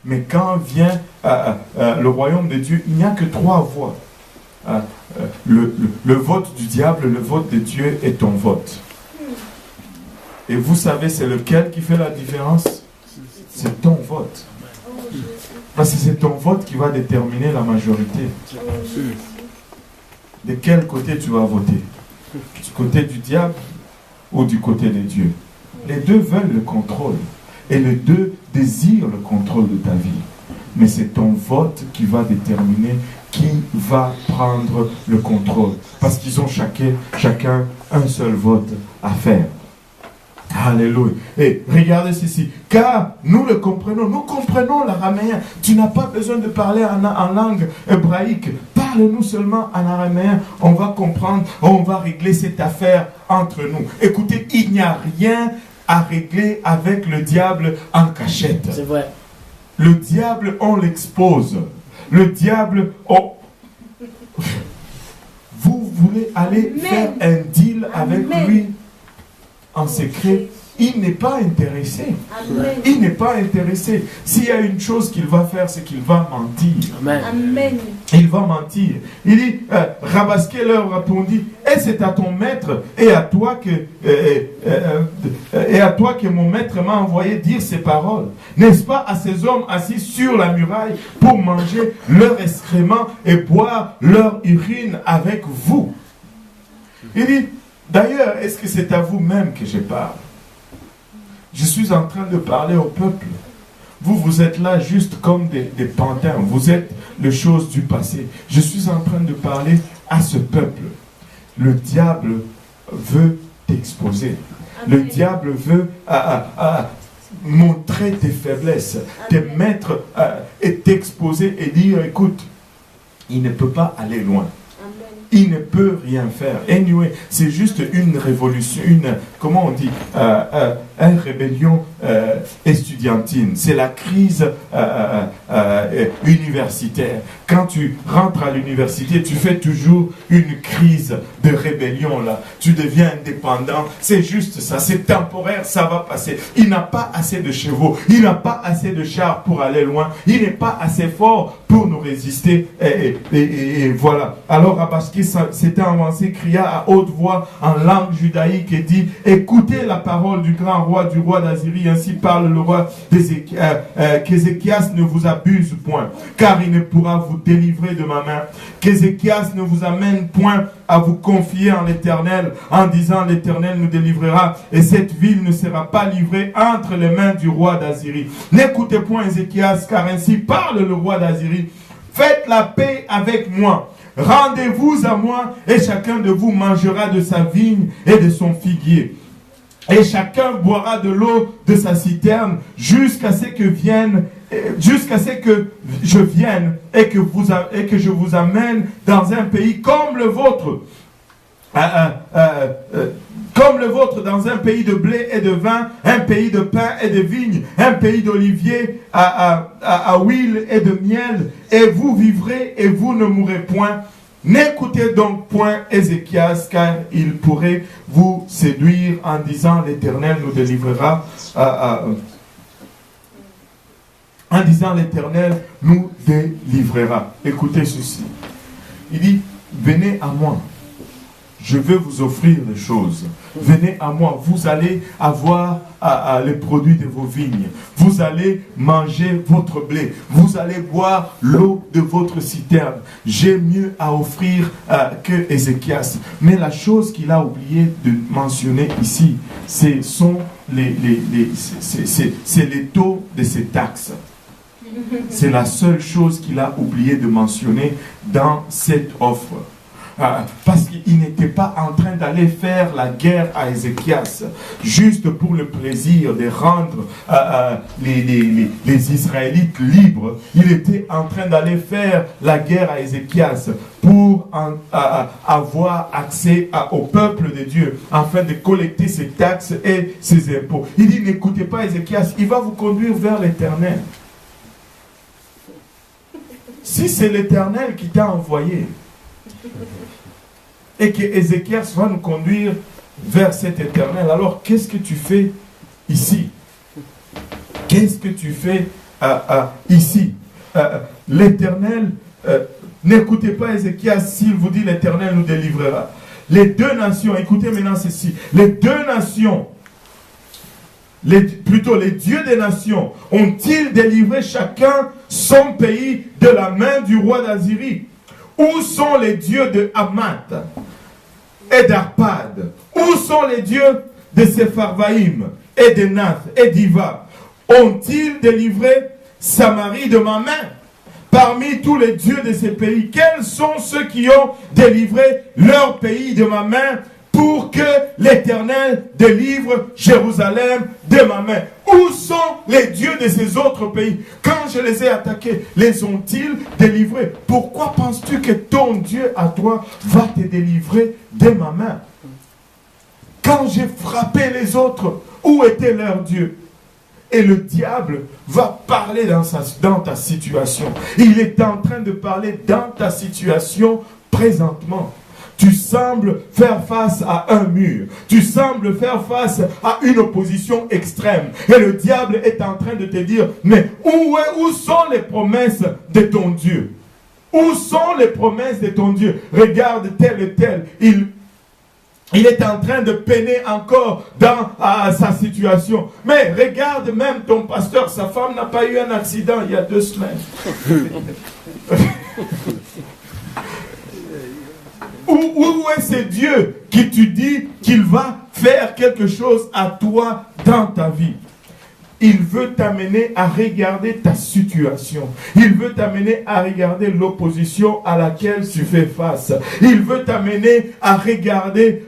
Mais quand vient le royaume de Dieu, il n'y a que 3 voix. Le vote du diable, le vote de Dieu et ton vote. Et vous savez, c'est lequel qui fait la différence? C'est ton vote. Parce que c'est ton vote qui va déterminer la majorité. De quel côté tu vas voter? Du côté du diable ou du côté de Dieu? Les deux veulent le contrôle. Et les deux désirent le contrôle de ta vie. Mais c'est ton vote qui va déterminer qui va prendre le contrôle. Parce qu'ils ont chacun un seul vote à faire. Alléluia. Et regardez ceci. Car nous le comprenons. Nous comprenons l'araméen. Tu n'as pas besoin de parler en langue hébraïque. Parle-nous seulement en araméen. On va comprendre. On va régler cette affaire entre nous. Écoutez, il n'y a rien à régler avec le diable en cachette. C'est vrai. Le diable, on l'expose. Le diable, vous voulez aller faire un deal avec lui en secret, il n'est pas intéressé. Amen. Il n'est pas intéressé. S'il y a une chose qu'il va faire, c'est qu'il va mentir. Amen. Amen. Il va mentir. Il dit, Rabasquet leur répondit, et c'est à ton maître et à toi que mon maître m'a envoyé dire ces paroles. N'est-ce pas à ces hommes assis sur la muraille pour manger leur excrément et boire leur urine avec vous? Il dit, d'ailleurs, est-ce que c'est à vous-même que je parle? Je suis en train de parler au peuple. Vous êtes là juste comme des pantins. Vous êtes les choses du passé. Je suis en train de parler à ce peuple. Le diable veut t'exposer. Le diable veut montrer tes faiblesses, te mettre et t'exposer et dire, écoute, il ne peut pas aller loin. Il ne peut rien faire. Anyway, c'est juste une révolution, comment on dit, une rébellion estudiantine. C'est la crise universitaire. Quand tu rentres à l'université, tu fais toujours une crise de rébellion là. Tu deviens indépendant. C'est juste ça. C'est temporaire, ça va passer. Il n'a pas assez de chevaux. Il n'a pas assez de chars pour aller loin. Il n'est pas assez fort pour nous résister. Et voilà. Alors Rabasquet s'était avancé, cria à haute voix en langue judaïque et dit, écoutez la parole du grand roi, du roi d'Assyrie, ainsi parle le roi qu'Ézéchias ne vous abuse point, car il ne pourra vous délivrer de ma main. Qu'Ézéchias ne vous amène point à vous confier en l'Éternel, en disant l'Éternel nous délivrera, et cette ville ne sera pas livrée entre les mains du roi d'Assyrie. N'écoutez point Ézéchias, car ainsi parle le roi d'Assyrie. Faites la paix avec moi. Rendez-vous à moi, et chacun de vous mangera de sa vigne et de son figuier. Et chacun boira de l'eau de sa citerne jusqu'à ce que je vienne et que je vous amène dans un pays comme le vôtre. Comme le vôtre, dans un pays de blé et de vin, un pays de pain et de vignes, un pays d'oliviers à huile et de miel, et vous vivrez et vous ne mourrez point. N'écoutez donc point Ézéchias, car il pourrait vous séduire en disant l'Éternel nous délivrera, en disant l'Éternel nous délivrera. Écoutez ceci. Il dit, venez à moi. Je veux vous offrir des choses. Venez à moi. Vous allez avoir les produits de vos vignes. Vous allez manger votre blé. Vous allez boire l'eau de votre citerne. J'ai mieux à offrir que Ézéchias. Mais la chose qu'il a oublié de mentionner ici, ce sont les taux de ces taxes. C'est la seule chose qu'il a oublié de mentionner dans cette offre. Parce qu'il n'était pas en train d'aller faire la guerre à Ézéchias juste pour le plaisir de rendre les Israélites libres. Il était en train d'aller faire la guerre à Ézéchias pour avoir accès au peuple de Dieu afin de collecter ses taxes et ses impôts. Il dit, n'écoutez pas Ézéchias, il va vous conduire vers l'Éternel. Si c'est l'Éternel qui t'a envoyé, et que Ézéchias va nous conduire vers cet Éternel, alors qu'est-ce que tu fais ici? Qu'est-ce que tu fais ici. L'Éternel, n'écoutez pas Ézéchias, s'il vous dit l'Éternel nous délivrera. Les deux nations, écoutez maintenant ceci, les deux nations, plutôt les dieux des nations, ont-ils délivré chacun son pays de la main du roi d'Assyrie? Où sont les dieux de Hamath et d'Arpad? Où sont les dieux de Sepharvaïm et de Nath et d'Iva? Ont-ils délivré Samarie de ma main? Parmi tous les dieux de ces pays, quels sont ceux qui ont délivré leur pays de ma main pour que l'Éternel délivre Jérusalem de ma main? Où sont les dieux de ces autres pays? Quand je les ai attaqués, les ont-ils délivrés? Pourquoi penses-tu que ton Dieu à toi va te délivrer de ma main? Quand j'ai frappé les autres, où était leur Dieu? Et le diable va parler dans ta situation. Il est en train de parler dans ta situation présentement. Tu sembles faire face à un mur. Tu sembles faire face à une opposition extrême. Et le diable est en train de te dire, mais où sont les promesses de ton Dieu? Où sont les promesses de ton Dieu? Regarde tel et tel. Il est en train de peiner encore dans sa situation. Mais regarde même ton pasteur, sa femme n'a pas eu un accident il y a 2 semaines. Où est ce Dieu qui te dit qu'il va faire quelque chose à toi dans ta vie? Il veut t'amener à regarder ta situation. Il veut t'amener à regarder l'opposition à laquelle tu fais face. Il veut t'amener à regarder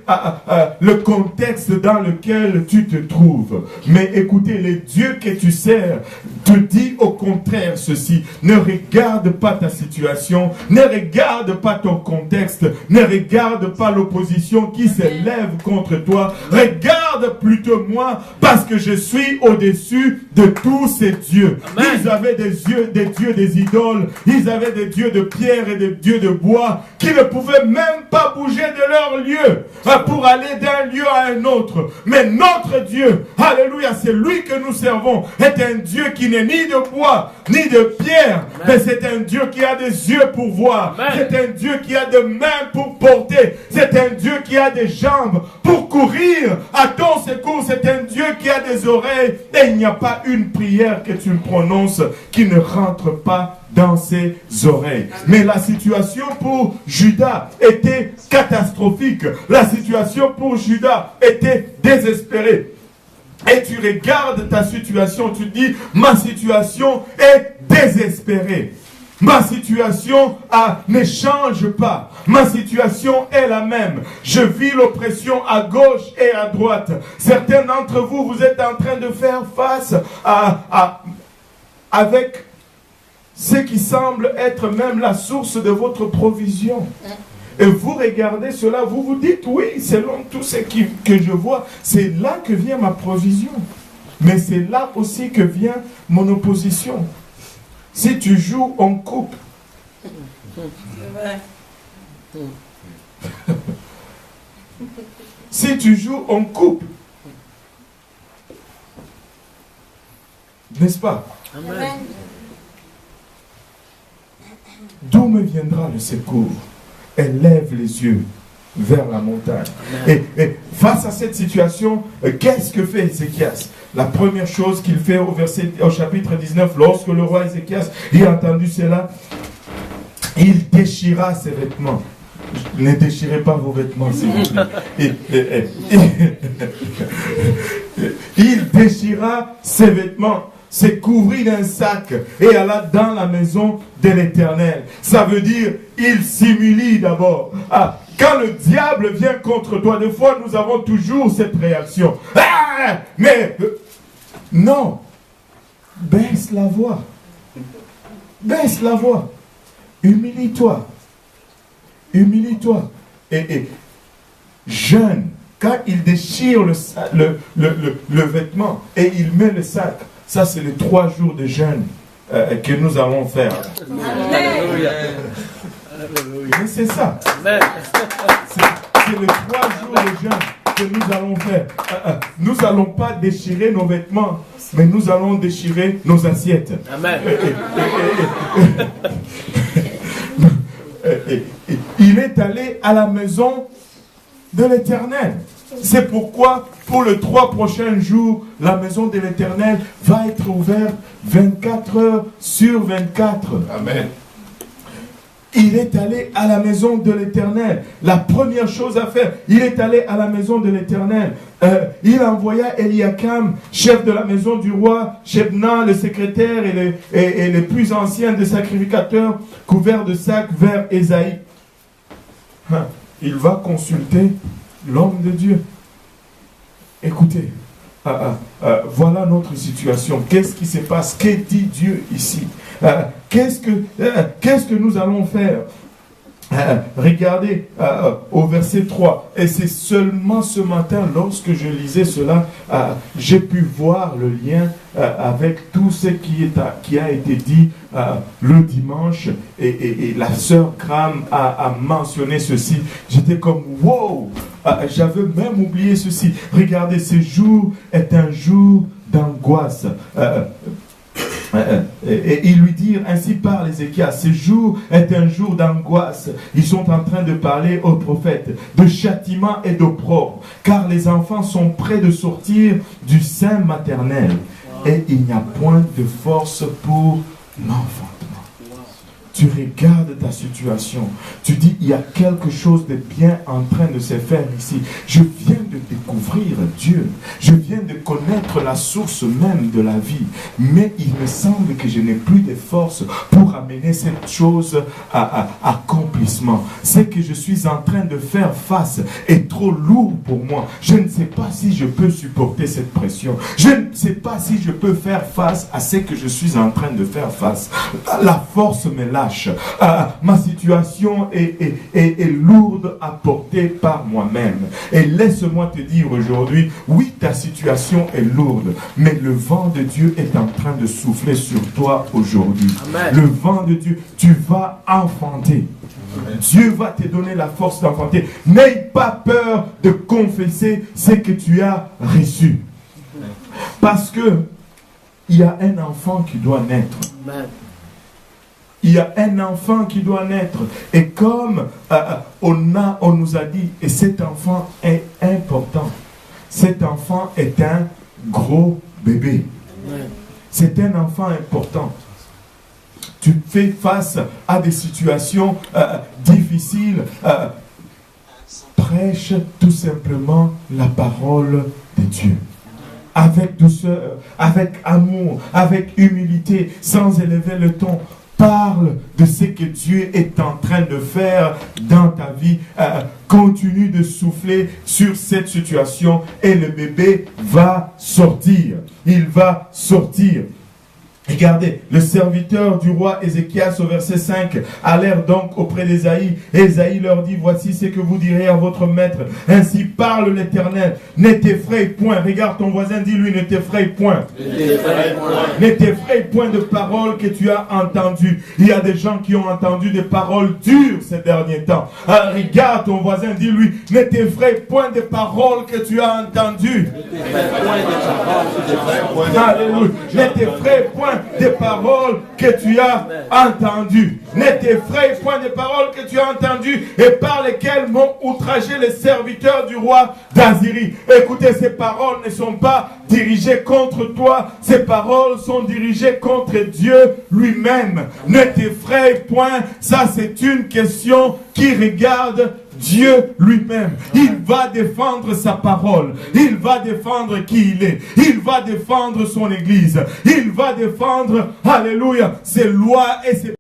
le contexte dans lequel tu te trouves. Mais écoutez, les dieux que tu sers te dit au contraire ceci. Ne regarde pas ta situation. Ne regarde pas ton contexte. Ne regarde pas l'opposition qui s'élève contre toi. Regarde plutôt moi parce que je suis au-dessus de tous ces dieux. Amen. Ils avaient des dieux des idoles. Ils avaient des dieux de pierre et des dieux de bois qui ne pouvaient même pas bouger de leur lieu pour aller d'un lieu à un autre. Mais notre Dieu, alléluia, c'est lui que nous servons, est un Dieu qui n'est ni de bois, ni de pierre, amen, mais c'est un Dieu qui a des yeux pour voir. C'est un Dieu qui a des mains pour porter. C'est un Dieu qui a des jambes pour courir à ton secours. C'est un Dieu qui a des oreilles et il n'y a pas une prière que tu prononces qui ne rentre pas dans ses oreilles. Mais la situation pour Judas était catastrophique. La situation pour Judas était désespérée. Et tu regardes ta situation, tu te dis, ma situation est désespérée. Ma situation ne change pas. Ma situation est la même. Je vis l'oppression à gauche et à droite. Certains d'entre vous, vous êtes en train de faire face avec ce qui semble être même la source de votre provision. Et vous regardez cela, vous vous dites, oui, selon tout ce que je vois, c'est là que vient ma provision. Mais c'est là aussi que vient mon opposition. Si tu joues en coupe, si tu joues en coupe, n'est-ce pas? Amen. D'où me viendra le secours? Elle lève les yeux vers la montagne. Et face à cette situation, qu'est-ce que fait Ézéchias? La première chose qu'il fait au chapitre 19, lorsque le roi Ézéchias a entendu cela, il déchira ses vêtements. Ne déchirez pas vos vêtements, s'il vous plaît. Il déchira ses vêtements, se couvrit d'un sac et alla dans la maison de l'Éternel. Ça veut dire, il s'humilie d'abord. Quand le diable vient contre toi, des fois nous avons toujours cette réaction. Mais non, baisse la voix. Baisse la voix. Humilie-toi. Humilie-toi. Et jeûne. Quand il déchire le vêtement et il met le sac, ça c'est les 3 jours de jeûne que nous allons faire. Alléluia. Mais c'est ça. C'est les 3 jours de jeûne. que nous allons faire? Nous n'allons pas déchirer nos vêtements, mais nous allons déchirer nos assiettes. Amen. Il est allé à la maison de l'Éternel. C'est pourquoi, pour les 3 prochains jours, la maison de l'Éternel va être ouverte 24 heures sur 24. Amen. Il est allé à la maison de l'Éternel. La première chose à faire, il est allé à la maison de l'Éternel. Il envoya Eliakam, chef de la maison du roi, Shebna, le secrétaire et les plus anciens des sacrificateurs, couverts de sacs vers Ésaïe. Il va consulter l'homme de Dieu. Écoutez, voilà notre situation. Qu'est-ce qui se passe? Que dit Dieu ici? Qu'est-ce que nous allons faire? Regardez au verset 3. Et c'est seulement ce matin, lorsque je lisais cela, j'ai pu voir le lien avec tout ce qui a été dit le dimanche. Et la sœur Graham a mentionné ceci. J'étais comme, wow! J'avais même oublié ceci. Regardez, ce jour est un jour d'angoisse. Et il lui dit, ainsi parle Ézéchias, ce jour est un jour d'angoisse. Ils sont en train de parler aux prophètes de châtiment et d'opprobre, car les enfants sont prêts de sortir du sein maternel et il n'y a point de force pour l'enfantement. Tu regardes ta situation, tu dis, il y a quelque chose de bien en train de se faire ici. Je viens de découvrir Dieu, je viens de connaître la source même de la vie, mais il me semble que je n'ai plus de force pour amener cette chose à accomplissement. Ce que je suis en train de faire face est trop lourd pour moi. Je ne sais pas si je peux supporter cette pression. Je ne sais pas si je peux faire face à ce que je suis en train de faire face. La force me lâche. Ma situation est lourde à porter par moi-même. Et laisse-moi te dire aujourd'hui, oui, ta situation est lourde, mais le vent de Dieu est en train de souffler sur toi aujourd'hui. Le vent de Dieu, tu vas enfanter. Amen. Dieu va te donner la force d'enfanter. N'aie pas peur de confesser ce que tu as reçu. Parce que il y a un enfant qui doit naître. Amen. Il y a un enfant qui doit naître. Et comme on nous a dit, et cet enfant est important. Cet enfant est un gros bébé. C'est un enfant important. Tu fais face à des situations difficiles. Prêche tout simplement la parole de Dieu. Avec douceur, avec amour, avec humilité, sans élever le ton. Parle de ce que Dieu est en train de faire dans ta vie. Continue de souffler sur cette situation et le bébé va sortir. Il va sortir. Regardez, le serviteur du roi Ézéchias au verset 5 allèrent donc auprès d'Ésaïe. Ésaïe leur dit, voici ce que vous direz à votre maître. Ainsi parle l'Éternel. Ne t'effraie point. Regarde ton voisin, dis-lui, ne t'effraie point. Ne t'effraie point de paroles que tu as entendues. Il y a des gens qui ont entendu des paroles dures ces derniers temps. Regarde ton voisin, dis-lui, ne t'effraie point de paroles que tu as entendues. Alléluia. Ne t'effraie point des paroles que tu as entendues. Ne t'effraie point des paroles que tu as entendues et par lesquelles m'ont outragé les serviteurs du roi d'Assyrie. Écoutez, ces paroles ne sont pas dirigées contre toi. Ces paroles sont dirigées contre Dieu lui-même. Ne t'effraie point. Ça, c'est une question qui regarde Dieu lui-même. Il va défendre sa parole. Il va défendre qui il est. Il va défendre son église. Il va défendre, alléluia, ses lois et ses